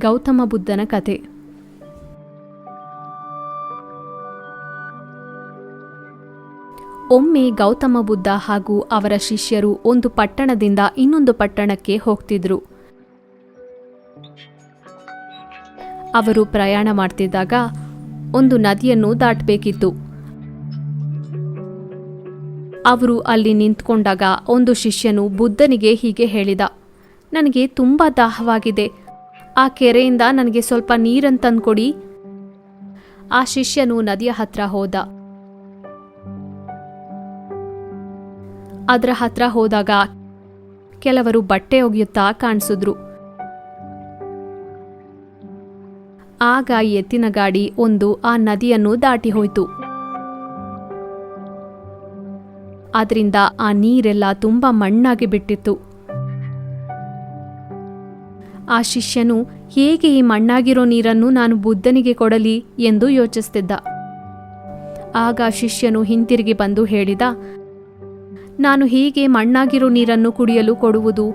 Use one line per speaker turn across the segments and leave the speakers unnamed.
ಗೌತಮ ಬುದ್ಧನ ಕತೆ. ಒಮ್ಮೆ ಗೌತಮ ಬುದ್ಧ ಹಾಗೂ ಅವರ ಶಿಷ್ಯರು ಒಂದು ಪಟ್ಟಣದಿಂದ ಇನ್ನೊಂದು ಪಟ್ಟಣಕ್ಕೆ ಹೋಗ್ತಿದ್ರು. ಅವರು ಪ್ರಯಾಣ ಮಾಡ್ತಿದ್ದಾಗ ಒಂದು ನದಿಯನ್ನು ದಾಟಬೇಕಿತ್ತು. ಅವರು ಅಲ್ಲಿ ನಿಂತ್ಕೊಂಡಾಗ ಒಂದು ಶಿಷ್ಯನು ಬುದ್ಧನಿಗೆ ಹೀಗೆ ಹೇಳಿದ, ನನಗೆ ತುಂಬ ದಾಹವಾಗಿದೆ, ಆ ಕೆರೆಯಿಂದ ನನಗೆ ಸ್ವಲ್ಪ ನೀರನ್ನು ತಂದ್ಕೊಡಿ. ಆ ಶಿಷ್ಯನು ನದಿಯ ಹತ್ರ ಹೋದ. ಅದರ ಹತ್ರ ಹೋದಾಗ ಕೆಲವರು ಬಟ್ಟೆ ಒಗೆಯುತ್ತಾ ಕಾಣಿಸಿದ್ರು. ಆಗ ಎತ್ತಿನ ಗಾಡಿ ಒಂದು ಆ ನದಿಯನ್ನು ದಾಟಿ ಹೋಯಿತು. ಆದ್ರಿಂದ ಆ ನೀರೆಲ್ಲ ತುಂಬ ಮಣ್ಣಾಗಿ ಬಿಟ್ಟಿತ್ತು. ಆ ಶಿಷ್ಯನು ಹೇಗೆ ಈ ಮಣ್ಣಾಗಿರೋ ನೀರನ್ನು ನಾನು ಬುದ್ಧನಿಗೆ ಕೊಡಲಿ ಎಂದು ಯೋಚಿಸ್ತಿದ್ದ. ಆಗ ಶಿಷ್ಯನು ಹಿಂತಿರುಗಿ ಬಂದು ಹೇಳಿದ, ನಾನು ಹೀಗೆ ಮಣ್ಣಾಗಿರೋ ನೀರನ್ನು ಕುಡಿಯಲು ಕೊಡುವುದು?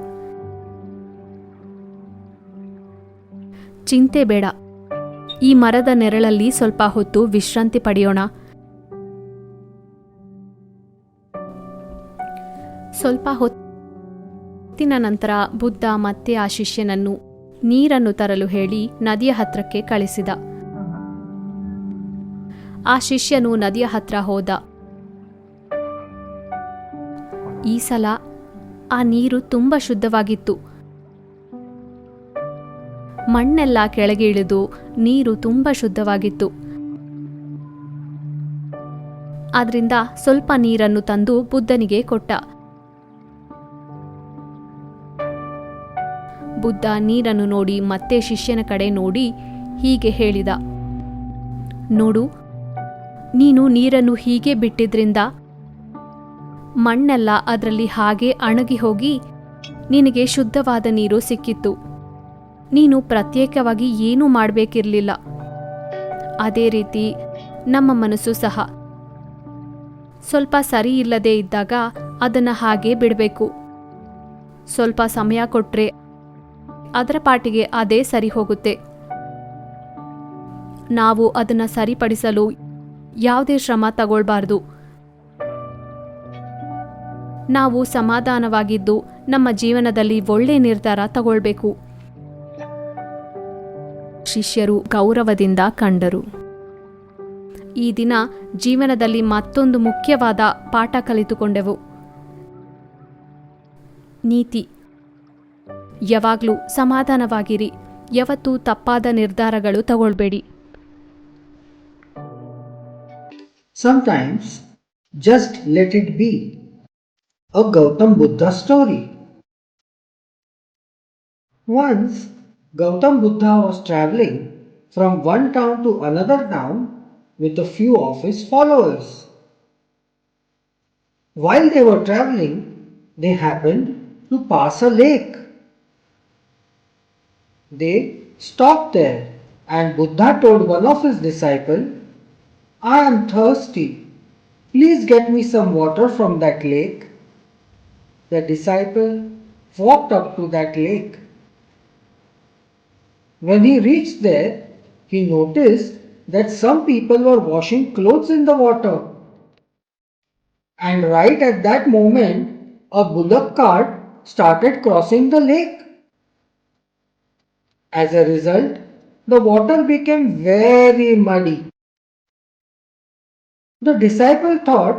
ಚಿಂತೆ ಬೇಡ, ಈ ಮರದ ನೆರಳಲ್ಲಿ ಸ್ವಲ್ಪ ಹೊತ್ತು ವಿಶ್ರಾಂತಿ ಪಡೆಯೋಣ. ಸ್ವಲ್ಪ ಹೊತ್ತಿನ ನಂತರ ಬುದ್ಧ ಮತ್ತೆ ಆ ಶಿಷ್ಯನನ್ನು ನೀರನ್ನು ತರಲು ಹೇಳಿ ನದಿಯ ಹತ್ರಕ್ಕೆ ಕಳಿಸಿದ. ಆ ಶಿಷ್ಯನು ನದಿಯ ಹತ್ರ ಹೋದ. ಈ ಸಲ ಆ ನೀರು ತುಂಬ ಶುದ್ಧವಾಗಿತ್ತು. ಮಣ್ಣೆಲ್ಲ ಕೆಳಗೆ ಇಳಿದು ನೀರು ತುಂಬ ಶುದ್ಧವಾಗಿತ್ತು. ಆದ್ರಿಂದ ಸ್ವಲ್ಪ ನೀರನ್ನು ತಂದು ಬುದ್ಧನಿಗೆ ಕೊಟ್ಟ. ಬುದ್ಧ ನೀರನ್ನು ನೋಡಿ ಮತ್ತೆ ಶಿಷ್ಯನ ಕಡೆ ನೋಡಿ ಹೀಗೆ ಹೇಳಿದ, ನೋಡು, ನೀನು ನೀರನ್ನು ಹೀಗೆ ಬಿಟ್ಟಿದ್ರಿಂದ ಮಣ್ಣೆಲ್ಲ ಅದರಲ್ಲಿ ಹಾಗೆ ಅಣಗಿ ಹೋಗಿ ನಿನಗೆ ಶುದ್ಧವಾದ ನೀರು ಸಿಕ್ಕಿತ್ತು. ನೀನು ಪ್ರತ್ಯೇಕವಾಗಿ ಏನೂ ಮಾಡಬೇಕಿರಲಿಲ್ಲ. ಅದೇ ರೀತಿ ನಮ್ಮ ಮನಸ್ಸು ಸಹ ಸ್ವಲ್ಪ ಸರಿ ಇಲ್ಲದೆ ಇದ್ದಾಗ ಅದನ್ನು ಹಾಗೆ ಬಿಡಬೇಕು. ಸ್ವಲ್ಪ ಸಮಯ ಕೊಟ್ರೆ ಅದರ ಪಾಟಿಗೆ ಅದೇ ಸರಿ ಹೋಗುತ್ತೆ. ನಾವು ಅದನ್ನು ಸರಿಪಡಿಸಲು ಯಾವುದೇ ಶ್ರಮ ತಗೊಳ್ಬಾರ್ದು. ನಾವು ಸಮಾಧಾನವಾಗಿದ್ದು ನಮ್ಮ ಜೀವನದಲ್ಲಿ ಒಳ್ಳೆ ನಿರ್ಧಾರ ತಗೊಳ್ಬೇಕು. ಶಿಷ್ಯರು ಗೌರವದಿಂದ ಕಂಡರು. ಈ ದಿನ ಜೀವನದಲ್ಲಿ ಮತ್ತೊಂದು ಮುಖ್ಯವಾದ ಪಾಠ ಕಲಿತುಕೊಂಡೆವು. ನೀತಿ: ಯಾವಾಗಲೂ ಸಮಾಧಾನವಾಗಿರಿ. ಯಾವತ್ತೂ ತಪ್ಪಾದ ನಿರ್ಧಾರಗಳು ತಗೊಳ್ಬೇಡಿ.
Sometimes just let it be. A Gautam Buddha story. Once, Gautam Buddha was traveling from one town to another town with a few of his followers. While they were traveling, they happened to pass a lake. They stopped there and Buddha told one of his disciples, I am thirsty. Please get me some water from that lake. The disciple walked up to that lake. When he reached there, he noticed that some people were washing clothes in the water. And right at that moment, a bullock cart started crossing the lake. As a result, the water became very muddy. The disciple thought,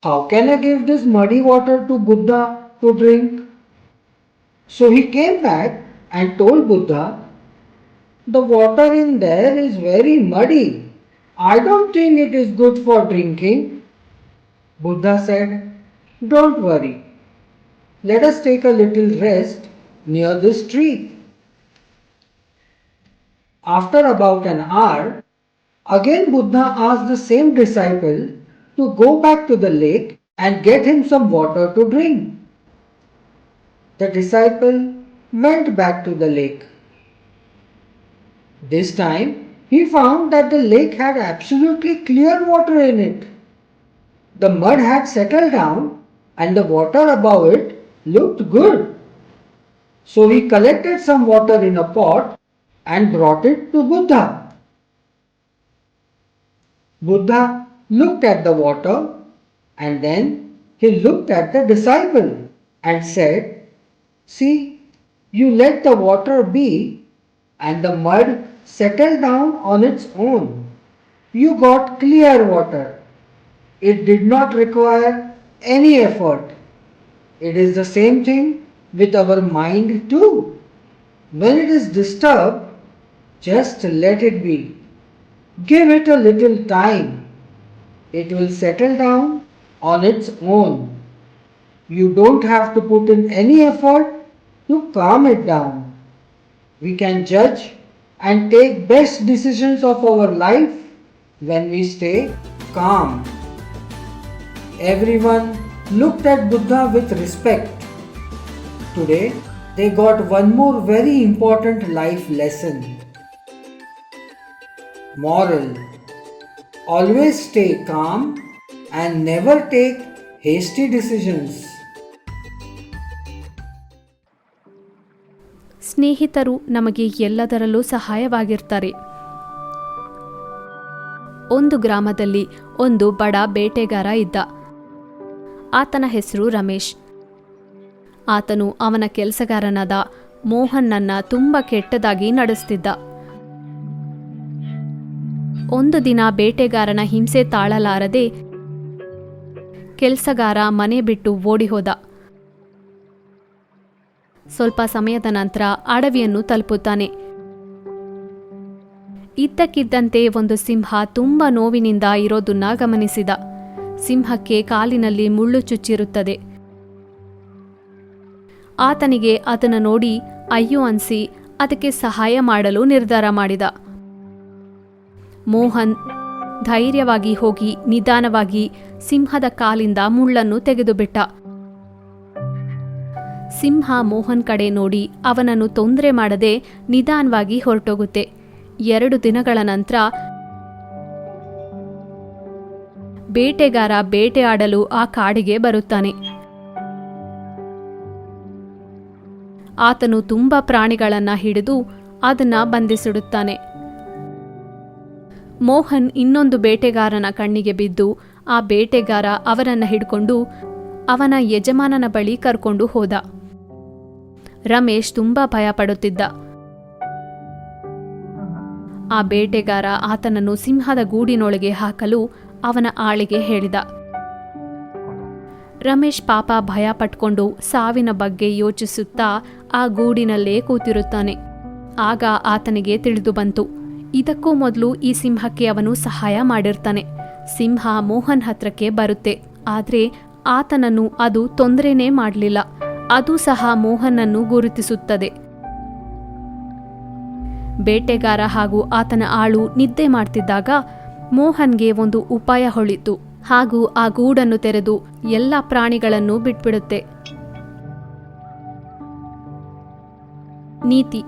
how can I give this muddy water to Buddha to drink? So he came back and told Buddha, the water in there is very muddy. I don't think it is good for drinking. Buddha said, don't worry. Let us take a little rest near this tree. After about an hour, again Buddha asked the same disciple to go back to the lake and get him some water to drink. The disciple went back to the lake. This time, he found that the lake had absolutely clear water in it. The mud had settled down and the water above it looked good. So he collected some water in a pot and brought it to Buddha. Buddha looked at the water and then he looked at the disciple and said, "See, you let the water be and the mud settled down on its own. You got clear water. It did not require any effort. It is the same thing with our mind too. When it is disturbed, just let it be. Give it a little time. It will settle down on its own. You don't have to put in any effort to calm it down. We can judge and take best decisions of our life when we stay calm." Everyone looked at Buddha with respect. Today, they got one more very important life lesson. Moral: always stay calm and never take hasty decisions.
ಸ್ನೇಹಿತರು ನಮಗೆ ಎಲ್ಲದರಲ್ಲೂ ಸಹಾಯವಾಗಿರ್ತಾರೆ. ಒಂದು ಗ್ರಾಮದಲ್ಲಿ ಒಂದು ಬಡ ಬೇಟೆಗಾರ ಇದ್ದ. ಆತನ ಹೆಸರು ರಮೇಶ್. ಆತನು ಅವನ ಕೆಲಸಗಾರನಾದ ಮೋಹನ್ನನ್ನ ತುಂಬ ಕೆಟ್ಟದಾಗಿ ನಡೆಸ್ತಿದ್ದ. ಒಂದು ದಿನ ಬೇಟೆಗಾರನ ಹಿಂಸೆ ತಾಳಲಾರದೆ ಕೆಲಸಗಾರ ಮನೆ ಬಿಟ್ಟು ಓಡಿ ಹೋದ. ಸ್ವಲ್ಪ ಸಮಯದ ನಂತರ ಅಡವಿಯನ್ನು ತಲುಪುತ್ತಾನೆ. ಇದ್ದಕ್ಕಿದ್ದಂತೆ ಒಂದು ಸಿಂಹ ತುಂಬ ನೋವಿನಿಂದ ಇರೋದನ್ನ ಗಮನಿಸಿದ. ಸಿಂಹಕ್ಕೆ ಕಾಲಿನಲ್ಲಿ ಮುಳ್ಳು ಚುಚ್ಚಿರುತ್ತದೆ. ಆತನಿಗೆ ಅದನ್ನು ನೋಡಿ ಅಯ್ಯೋ ಅನ್ಸಿ ಅದಕ್ಕೆ ಸಹಾಯ ಮಾಡಲು ನಿರ್ಧಾರ ಮಾಡಿದ. ಮೋಹನ್ ಧೈರ್ಯವಾಗಿ ಹೋಗಿ ನಿಧಾನವಾಗಿ ಸಿಂಹದ ಕಾಲಿಂದ ಮುಳ್ಳನ್ನು ತೆಗೆದುಬಿಟ್ಟ. ಸಿಂಹ ಮೋಹನ್ ಕಡೆ ನೋಡಿ ಅವನನ್ನು ತೊಂದರೆ ಮಾಡದೆ ನಿಧಾನವಾಗಿ ಹೊರಟೋಗುತ್ತೆ. 2 ದಿನಗಳ ನಂತರ ಬೇಟೆಗಾರ ಬೇಟೆಯಾಡಲು ಆ ಕಾಡಿಗೆ ಬರುತ್ತಾನೆ. ಆತನು ತುಂಬ ಪ್ರಾಣಿಗಳನ್ನ ಹಿಡಿದು ಅದನ್ನ ಬಂಧಿಸಿಡುತ್ತಾನೆ. ಮೋಹನ್ ಇನ್ನೊಂದು ಬೇಟೆಗಾರನ ಕಣ್ಣಿಗೆ ಬಿದ್ದು ಆ ಬೇಟೆಗಾರ ಅವನನ್ನ ಹಿಡ್ಕೊಂಡು ಅವನ ಯಜಮಾನನ ಬಳಿ ಕರ್ಕೊಂಡು ಹೋದ. ರಮೇಶ್ ತುಂಬ ಭಯಪಡುತ್ತಿದ್ದ. ಆ ಬೇಟೆಗಾರ ಆತನನ್ನು ಸಿಂಹದ ಗೂಡಿನೊಳಗೆ ಹಾಕಲು ಅವನ ಆಳಿಗೆ ಹೇಳಿದ. ರಮೇಶ್ ಪಾಪ ಭಯ ಪಟ್ಕೊಂಡು ಸಾವಿನ ಬಗ್ಗೆ ಯೋಚಿಸುತ್ತಾ ಆ ಗೂಡಿನಲ್ಲೇ ಕೂತಿರುತ್ತಾನೆ. ಆಗ ಆತನಿಗೆ ತಿಳಿದು ಬಂತು, ಇದಕ್ಕೂ ಮೊದಲು ಈ ಸಿಂಹಕ್ಕೆ ಅವನು ಸಹಾಯ ಮಾಡಿರ್ತಾನೆ. ಸಿಂಹ ಮೋಹನ್ ಹತ್ರಕ್ಕೆ ಬರುತ್ತೆ, ಆದ್ರೆ ಆತನನ್ನು ಅದು ತೊಂದರೆನೇ ಮಾಡಲಿಲ್ಲ. ಅದು ಸಹ ಮೋಹನ್ನನ್ನು ಗುರುತಿಸುತ್ತದೆ. ಬೇಟೆಗಾರ ಹಾಗೂ ಆತನ ಆಳು ನಿದ್ದೆ ಮಾಡ್ತಿದ್ದಾಗ ಮೋಹನ್ಗೆ ಒಂದು ಉಪಾಯ ಹೊಳಿತು ಹಾಗೂ ಆ ಗೂಡನ್ನು ತೆರೆದು ಎಲ್ಲ ಪ್ರಾಣಿಗಳನ್ನು ಬಿಟ್ಬಿಡುತ್ತೆ. ನೀತಿ: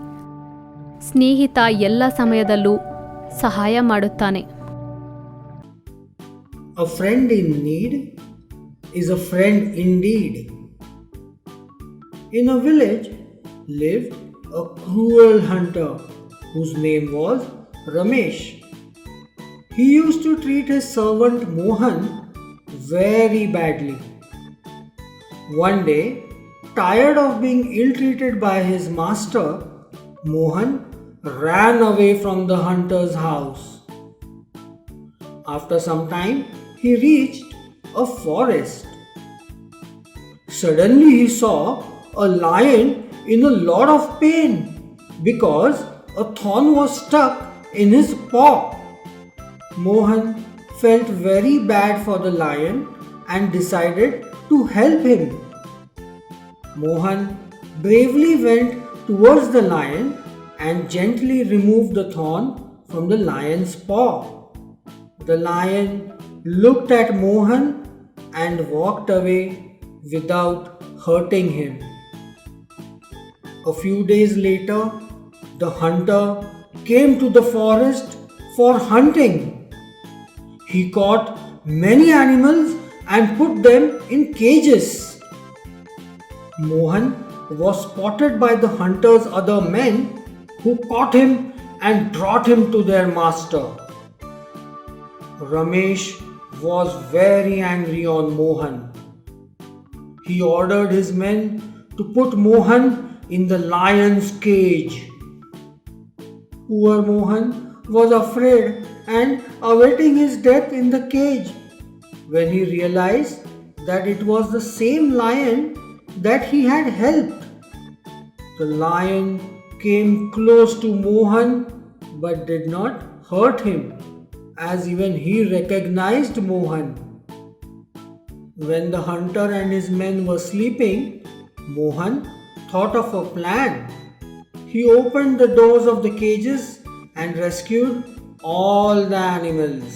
ಸ್ನೇಹಿತ ಎಲ್ಲ ಸಮಯದಲ್ಲೂ ಸಹಾಯ ಮಾಡುತ್ತಾನೆ.
A friend in need is a friend indeed. In a village lived a cruel hunter whose name was Ramesh. He used to treat his servant Mohan very badly. One day, tired of being ill-treated by his master, Mohan ran away from the hunter's house. After some time, he reached a forest. Suddenly he saw a lion in a lot of pain because a thorn was stuck in his paw. Mohan felt very bad for the lion and decided to help him. Mohan bravely went towards the lion and gently removed the thorn from the lion's paw. The lion looked at Mohan and walked away without hurting him. A few days later, the hunter came to the forest for hunting. He caught many animals and put them in cages. Mohan was spotted by the hunter's other men who caught him and brought him to their master. Ramesh was very angry on Mohan. He ordered his men to put Mohan in the lion's cage. Poor Mohan was afraid and awaiting his death in the cage when he realized that it was the same lion that he had helped. The lion came close to Mohan but did not hurt him, as even he recognized Mohan. When the hunter and his men were sleeping, Mohan thought of a plan. He opened the doors of the cages and rescued all the animals.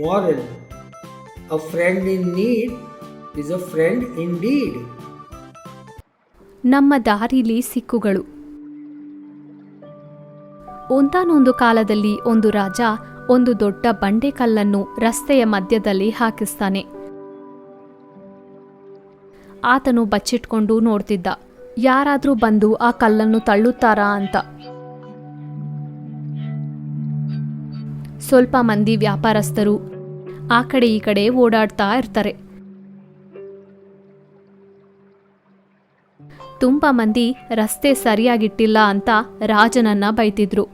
Moral: a friend in need is a friend indeed.
ನಮ್ಮ ದಾರಿಲಿ ಸಿಕ್ಕುಗಳು. ಒಂದಾನೊಂದು ಕಾಲದಲ್ಲಿ ಒಂದು ರಾಜ ಒಂದು ದೊಡ್ಡ ಬಂಡೆಕಲ್ಲನ್ನು ರಸ್ತೆಯ ಮಧ್ಯದಲ್ಲಿ ಹಾಕಿಸ್ತಾನೆ. ಆತನು ಬಚ್ಚಿಟ್ಕೊಂಡು ನೋಡ್ತಿದ್ದ, ಯಾರಾದ್ರೂ ಬಂದು ಆ ಕಲ್ಲನ್ನು ತಳ್ಳುತ್ತಾರಾ ಅಂತ. ಸ್ವಲ್ಪ ಮಂದಿ ವ್ಯಾಪಾರಸ್ಥರು ಆ ಕಡೆ ಈ ಕಡೆ ಓಡಾಡ್ತಾ ಇರ್ತಾರೆ. ತುಂಬ ಮಂದಿ ರಸ್ತೆ ಸರಿಯಾಗಿಟ್ಟಿಲ್ಲ ಅಂತ ರಾಜನನ್ನ ಬೈತಿದ್ರು.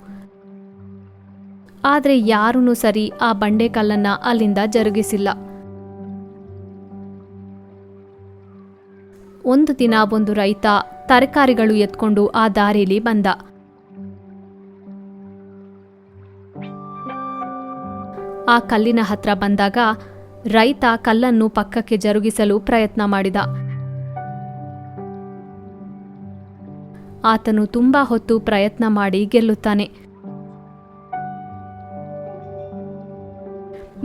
ಆದ್ರೆ ಯಾರೂ ಸರಿ ಆ ಬಂಡೆಕಲ್ಲನ್ನ ಅಲ್ಲಿಂದ ಜರುಗಿಸಿಲ್ಲ. ಒಂದು ದಿನ ಒಂದು ರೈತ ತರಕಾರಿಗಳು ಎತ್ಕೊಂಡು ಆ ದಾರಿಲಿ ಬಂದ. ಆ ಕಲ್ಲಿನ ಹತ್ರ ಬಂದಾಗ ರೈತ ಕಲ್ಲನ್ನು ಪಕ್ಕಕ್ಕೆ ಜರುಗಿಸಲು ಪ್ರಯತ್ನ ಮಾಡಿದ. ಆತನು ತುಂಬಾ ಹೊತ್ತು ಪ್ರಯತ್ನ ಮಾಡಿ ಗೆಲ್ಲುತ್ತಾನೆ.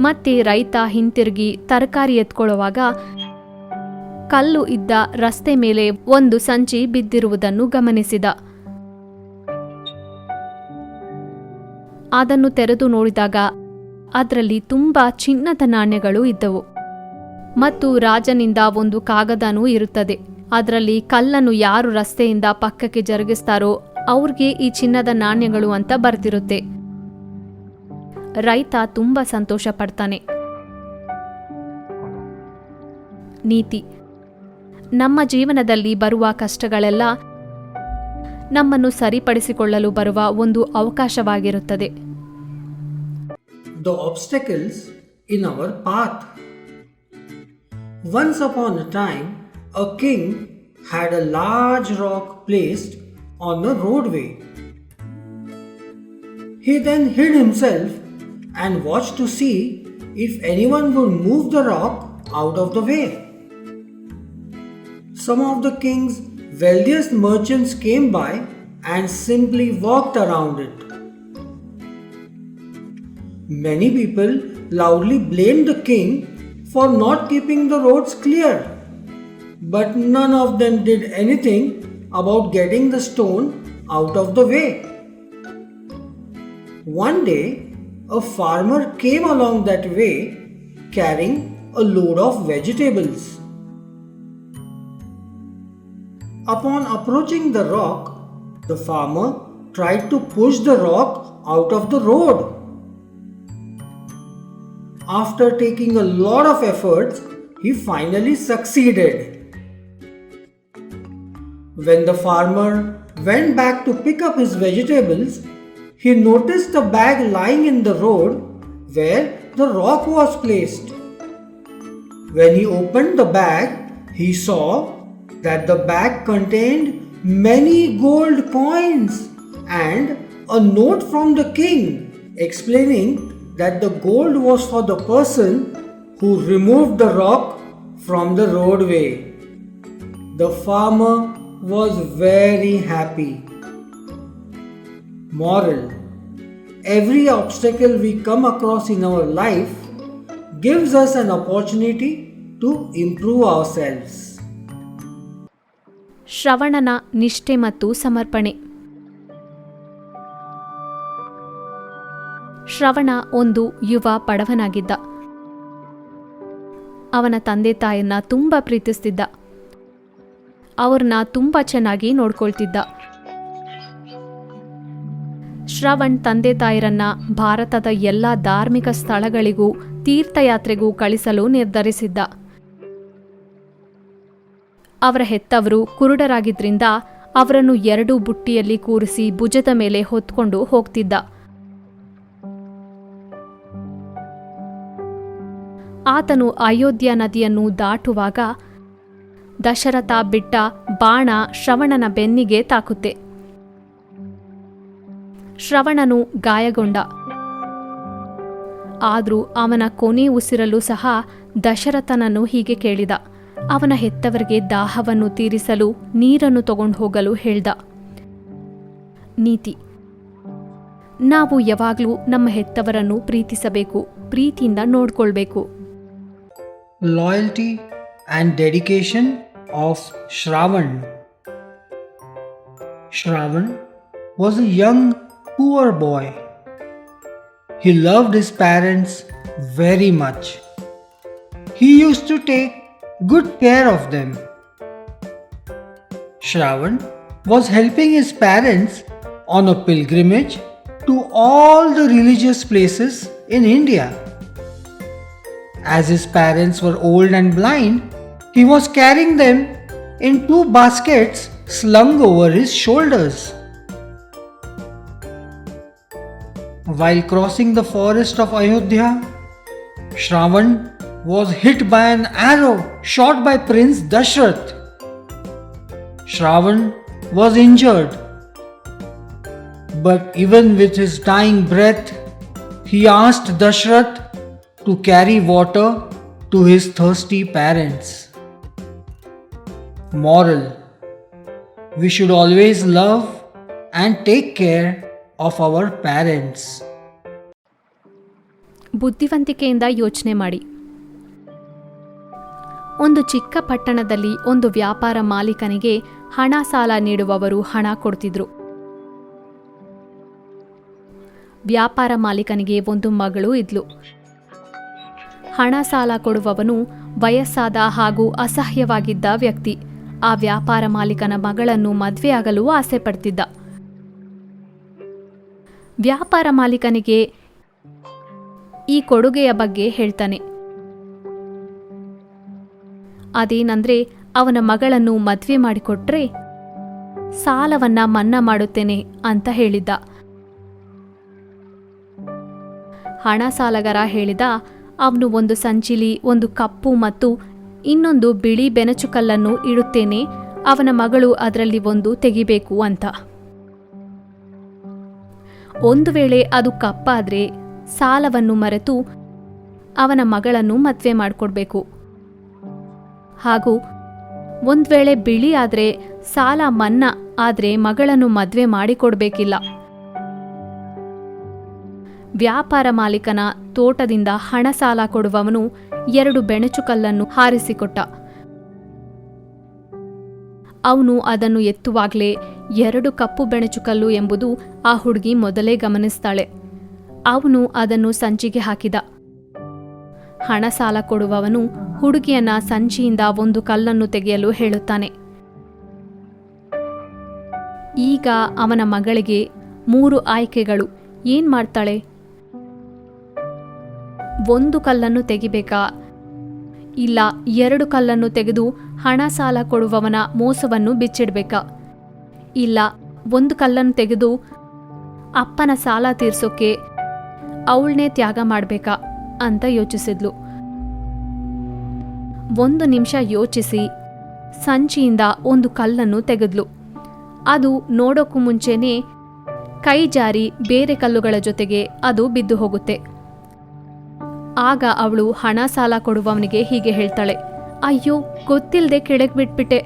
ಮತ್ತೆ ರೈತ ಹಿಂತಿರುಗಿ ತರಕಾರಿ ಎತ್ಕೊಳ್ಳುವಾಗ ಕಲ್ಲು ಇದ್ದ ರಸ್ತೆ ಮೇಲೆ ಒಂದು ಸಂಚಿ ಬಿದ್ದಿರುವುದನ್ನು ಗಮನಿಸಿದ. ಅದನ್ನು ತೆರೆದು ನೋಡಿದಾಗ ಅದರಲ್ಲಿ ತುಂಬಾ ಚಿನ್ನದ ನಾಣ್ಯಗಳು ಇದ್ದವು ಮತ್ತು ರಾಜನಿಂದ ಒಂದು ಕಾಗದನೂ ಇರುತ್ತದೆ. ಅದರಲ್ಲಿ ಕಲ್ಲನ್ನು ಯಾರು ರಸ್ತೆಯಿಂದ ಪಕ್ಕಕ್ಕೆ ಜರುಗಿಸ್ತಾರೋ ಅವ್ರಿಗೆ ಈ ಚಿನ್ನದ ನಾಣ್ಯಗಳು ಅಂತ ಬರ್ತಿರುತ್ತೆ. ರೈತ ತುಂಬಾ ಸಂತೋಷ ಪಡ್ತಾನೆ. ನೀತಿ: ನಮ್ಮ ಜೀವನದಲ್ಲಿ ಬರುವ ಕಷ್ಟಗಳೆಲ್ಲ ನಮ್ಮನ್ನು ಸರಿಪಡಿಸಿಕೊಳ್ಳಲು ಬರುವ ಒಂದು ಅವಕಾಶವಾಗಿರುತ್ತದೆ.
The obstacles in our path. Once upon a time, a king had a large rock placed on the roadway. He then hid himself and watched to see if anyone would move the rock out of the way. Some of the king's wealthiest merchants came by and simply walked around it. Many people loudly blamed the king for not keeping the roads clear, but none of them did anything about getting the stone out of the way. One day, a farmer came along that way carrying a load of vegetables. Upon approaching the rock, the farmer tried to push the rock out of the road. After taking a lot of efforts, he finally succeeded. When the farmer went back to pick up his vegetables, he noticed a bag lying in the road where the rock was placed. When he opened the bag, he saw that the bag contained many gold coins and a note from the king explaining that the gold was for the person who removed the rock from the roadway. The farmer was very happy. Moral: every obstacle we come across in our life gives us an opportunity to improve ourselves.
ಶ್ರವಣನ ನಿಷ್ಠೆ ಮತ್ತು ಸಮರ್ಪಣೆ. ಶ್ರವಣ ಒಂದು ಯುವ ಬಡವನಾಗಿದ್ದ. ಅವನ ತಂದೆ ತಾಯನ್ನ ತುಂಬಾ ಪ್ರೀತಿಸ್ತಿದ್ದ. ಅವ್ರನ್ನ ತುಂಬಾ ಚೆನ್ನಾಗಿ ನೋಡ್ಕೊಳ್ತಿದ್ದ. ಶ್ರವಣ್ ತಂದೆ ತಾಯಿರನ್ನ ಭಾರತದ ಎಲ್ಲ ಧಾರ್ಮಿಕ ಸ್ಥಳಗಳಿಗೂ ತೀರ್ಥಯಾತ್ರೆಗೂ ಕಳಿಸಲು ನಿರ್ಧರಿಸಿದ್ದ. ಅವರ ಹೆತ್ತವರು ಕುರುಡರಾಗಿದ್ರಿಂದ ಅವರನ್ನು 2 ಬುಟ್ಟಿಯಲ್ಲಿ ಕೂರಿಸಿ ಭುಜದ ಮೇಲೆ ಹೊತ್ಕೊಂಡು ಹೋಗ್ತಿದ್ದ. ಆತನು ಅಯೋಧ್ಯ ನದಿಯನ್ನು ದಾಟುವಾಗ ದಶರಥ ಬಿಟ್ಟ ಬಾಣ ಶ್ರವಣನ ಬೆನ್ನಿಗೆ ತಾಕುತ್ತೆ. ಶ್ರವಣನು ಗಾಯಗೊಂಡ. ಆದರೂ ಅವನ ಕೊನೆ ಉಸಿರಲು ಸಹ ದಶರಥನನ್ನು ಹೀಗೆ ಕೇಳಿದ. ಅವನ ಹೆತ್ತವರಿಗೆ ದಾಹವನ್ನು ತೀರಿಸಲು ನೀರನ್ನು ತಗೊಂಡು ಹೋಗಲು ಹೇಳ್ದ. ನೀತಿ: ನಾವು ಯಾವಾಗಲೂ ನಮ್ಮ ಹೆತ್ತವರನ್ನು ಪ್ರೀತಿಸಬೇಕು, ಪ್ರೀತಿಯಿಂದ ನೋಡ್ಕೊಳ್ಬೇಕು.
Loyalty and dedication of Shravan. Shravan was a young, poor boy. He loved his parents very much. He used to take good care of them. Shravan was helping his parents on a pilgrimage to all the religious places in India. As his parents were old and blind, he was carrying them in 2 baskets slung over his shoulders. While crossing the forest of Ayodhya, Shravan was hit by an arrow shot by Prince Dashrath. Shravan was injured, but even with his dying breath, he asked Dashrath to carry water to his thirsty parents. Moral: we should always love and take care of our parents.
ಬುದ್ಧಿವಂತಿಕೆಯಿಂದ ಯೋಚನೆ ಮಾಡಿ. ಒಂದು ಚಿಕ್ಕ ಪಟ್ಟಣದಲ್ಲಿ ಒಂದು ವ್ಯಾಪಾರ ಮಾಲೀಕನಿಗೆ ಹಣ ಸಾಲ ನೀಡುವವರು ಹಣ ಕೊಡ್ತಿದ್ರು. ವ್ಯಾಪಾರ ಮಾಲೀಕನಿಗೆ ಒಂದು ಮಗಳು ಇದ್ಲು. ಹಣ ಸಾಲ ಕೊಡುವವನು ವಯಸ್ಸಾದ ಹಾಗೂ ಅಸಹ್ಯವಾಗಿದ್ದ ವ್ಯಕ್ತಿ. ಆ ವ್ಯಾಪಾರ ಮಾಲೀಕನ ಮಗಳನ್ನು ಮದುವೆಯಾಗಲು ಆಸೆ ಪಡ್ತಿದ್ದ. ವ್ಯಾಪಾರ ಮಾಲೀಕನಿಗೆ ಈ ಕೊಡುಗೆಯ ಬಗ್ಗೆ ಹೇಳ್ತಾನೆ. ಅದೇನಂದ್ರೆ, ಅವನ ಮಗಳನ್ನು ಮದುವೆ ಮಾಡಿಕೊಟ್ರೆ ಸಾಲವನ್ನ ಮನ್ನಾ ಮಾಡುತ್ತೇನೆ ಅಂತ ಹೇಳಿದ್ದ. ಹಣ ಸಾಲಗಾರ ಹೇಳಿದ, ಅವನು ಒಂದು ಸಂಚಿಲಿ ಒಂದು ಕಪ್ಪು ಮತ್ತು ಇನ್ನೊಂದು ಬಿಳಿ ಬೆನಚುಕಲ್ಲನ್ನು ಇಡುತ್ತೇನೆ, ಅವನ ಮಗಳು ಅದರಲ್ಲಿ ಒಂದು ತೆಗಿಬೇಕು ಅಂತ. ಒಂದು ವೇಳೆ ಅದು ಕಪ್ಪಾದ್ರೆ ಸಾಲವನ್ನು ಮರೆತು ಅವನ ಮಗಳನ್ನು ಮದುವೆ ಮಾಡಿಕೊಡ್ಬೇಕು. ಹಾಗೂ ಒಂದು ವೇಳೆ ಬಿಳಿ ಆದ್ರೆ ಸಾಲ ಮನ್ನಾ ಆದ್ರೆ ಮಗಳನ್ನು ಮದುವೆ ಮಾಡಿಕೊಡ್ಬೇಕಿಲ್ಲ. ವ್ಯಾಪಾರ ಮಾಲೀಕನ ತೋಟದಿಂದ ಹಣ ಸಾಲ ಕೊಡುವವನು 2 ಬೆಣಚುಕಲ್ಲನ್ನು ಹಾರಿಸಿಕೊಟ್ಟ. ಅವನು ಅದನ್ನು ಎತ್ತುವಾಗಲೇ 2 ಕಪ್ಪು ಬೆಣಚುಕಲ್ಲು ಎಂಬುದು ಆ ಹುಡುಗಿ ಮೊದಲೇ ಗಮನಿಸ್ತಾಳೆ. ಅವನು ಅದನ್ನು ಸಂಚಿಗೆ ಹಾಕಿದ. ಹಣ ಸಾಲ ಕೊಡುವವನು ಹುಡುಗಿಯನ್ನ ಸಂಚಿಯಿಂದ ಒಂದು ಕಲ್ಲನ್ನು ತೆಗೆಯಲು ಹೇಳುತ್ತಾನೆ. ಈಗ ಅವನ ಮಗಳಿಗೆ 3 ಆಯ್ಕೆಗಳು. ಏನ್ ಮಾಡ್ತಾಳೆ? ಒಂದು ಕಲ್ಲನ್ನು ತೆಗಿಬೇಕಾ, ಇಲ್ಲ 2 ಕಲ್ಲನ್ನು ತೆಗೆದು ಹಣ ಸಾಲ ಕೊಡುವವನ ಮೋಸವನ್ನು ಬಿಚ್ಚಿಡ್ಬೇಕಾ, ಇಲ್ಲ 1 ಕಲ್ಲನ್ನು ತೆಗೆದು ಅಪ್ಪನ ಸಾಲ ತೀರ್ಸೋಕೆ ಅವಳನ್ನೇ ತ್ಯಾಗ ಮಾಡಬೇಕಾ ಅಂತ ಯೋಚಿಸಿದ್ಲು. 1 ನಿಮಿಷ ಯೋಚಿಸಿ ಸಂಚಿಯಿಂದ 1 ಕಲ್ಲನ್ನು ತೆಗೆದ್ಲು. ಅದು ನೋಡೋಕ್ಕೂ ಮುಂಚೆನೇ ಕೈ ಜಾರಿ ಬೇರೆ ಕಲ್ಲುಗಳ ಜೊತೆಗೆ ಅದು ಬಿದ್ದು ಹೋಗುತ್ತೆ. ಆಗ ಅವಳು ಹಣ ಸಾಲ ಕೊಡುವವನಿಗೆ ಹೀಗೆ ಹೇಳ್ತಾಳೆ, ಅಯ್ಯೋ ಗೊತ್ತಿಲ್ಲದೆ ಕೆಳಗೆ ಬಿಟ್ಬಿಟ್ಟೆ.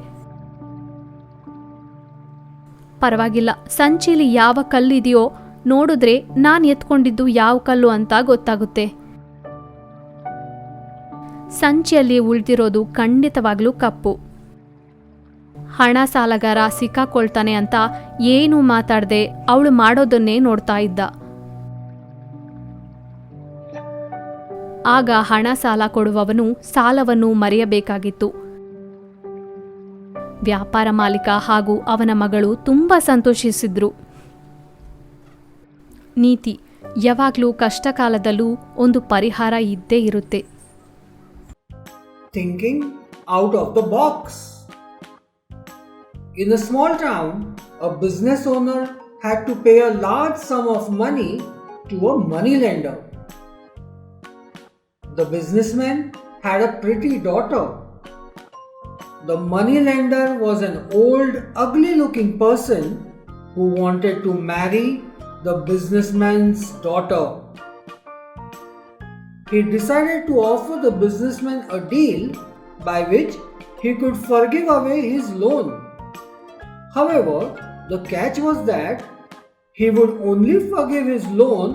ಪರವಾಗಿಲ್ಲ, ಸಂಚಿಲಿ ಯಾವ ಕಲ್ಲಿದೆಯೋ ನೋಡಿದ್ರೆ ನಾನು ಎತ್ಕೊಂಡಿದ್ದು ಯಾವ ಕಲ್ಲು ಅಂತ ಗೊತ್ತಾಗುತ್ತೆ. ಸಂಚಿಯಲ್ಲಿ ಉಳಿದಿರೋದು ಖಂಡಿತವಾಗ್ಲೂ ಕಪ್ಪು. ಹಣ ಸಾಲಗಾರ ಸಿಕ್ಕಾಕೊಳ್ತಾನೆ ಅಂತ ಏನೂ ಮಾತಾಡದೆ ಅವಳು ಮಾಡೋದನ್ನೇ ನೋಡ್ತಾ ಇದ್ದ. ಆಗ ಹಣ ಸಾಲ ಕೊಡುವವನು ಸಾಲವನ್ನು ಮರೆಯಬೇಕಾಗಿತ್ತು. ವ್ಯಾಪಾರ ಮಾಲೀಕ ಹಾಗೂ ಅವನ ಮಗಳು ತುಂಬಾ ಸಂತೋಷಿಸಿದ್ರು. ನೀತಿ ಯಾವಾಗಲೂ ಕಷ್ಟಕಾಲದಲ್ಲೂ ಒಂದು ಪರಿಹಾರ ಇದ್ದೇ ಇರುತ್ತೆ.
Thinking out of the box. In a small town, a business owner had to pay a large sum of money to a money lender. The businessman had a pretty daughter. The money lender was an old, ugly looking person who wanted to marry the businessman's daughter. He decided to offer the businessman a deal by which he could forgive away his loan. However, the catch was that he would only forgive his loan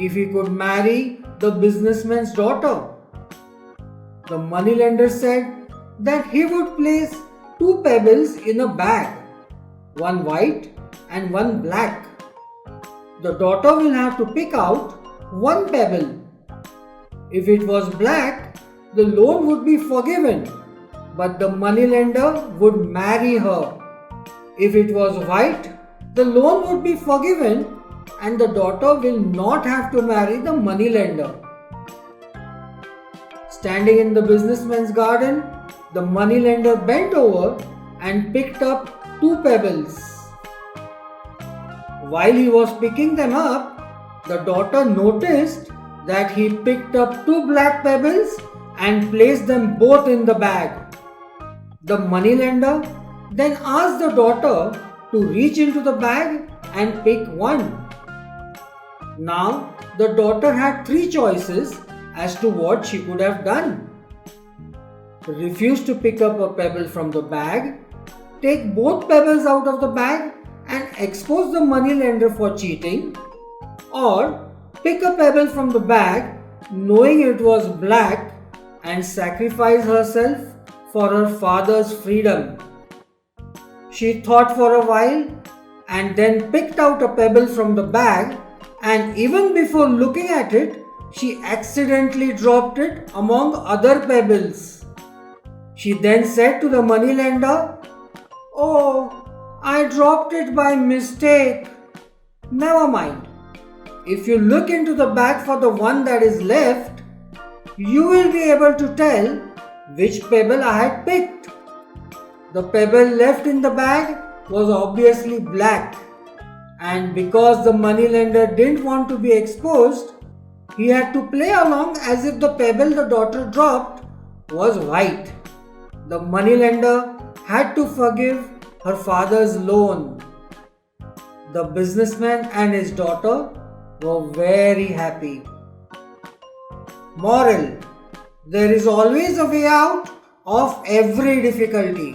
if he could marry the businessman's daughter. The moneylender said that he would place 2 pebbles in a bag, one white and one black. The daughter will have to pick out one pebble. If it was black, the loan would be forgiven, but the moneylender would marry her. If it was white, the loan would be forgiven and the daughter will not have to marry the moneylender. Standing in the businessman's garden, the moneylender bent over and picked up 2 pebbles. While he was picking them up, the daughter noticed that he picked up 2 black pebbles and placed them both in the bag. The moneylender then asked the daughter to reach into the bag and pick one. Now the daughter had 3 choices as to what she could have done. Refuse to pick up a pebble from the bag, take both pebbles out of the bag and expose the moneylender for cheating, or pick a pebble from the bag knowing it was black and sacrifice herself for her father's freedom. She thought for a while and then picked out a pebble from the bag, and even before looking at it, she accidentally dropped it among other pebbles. She then said to the moneylender, "Oh, I dropped it by mistake. Never mind. If you look into the bag for the one that is left, you will be able to tell which pebble I had picked." The pebble left in the bag was obviously black, and because the moneylender didn't want to be exposed, he had to play along as if the pebble the daughter dropped was white. The moneylender had to forgive her father's loan. The businessman and his daughter were very happy. Moral: there is always a way out of every difficulty.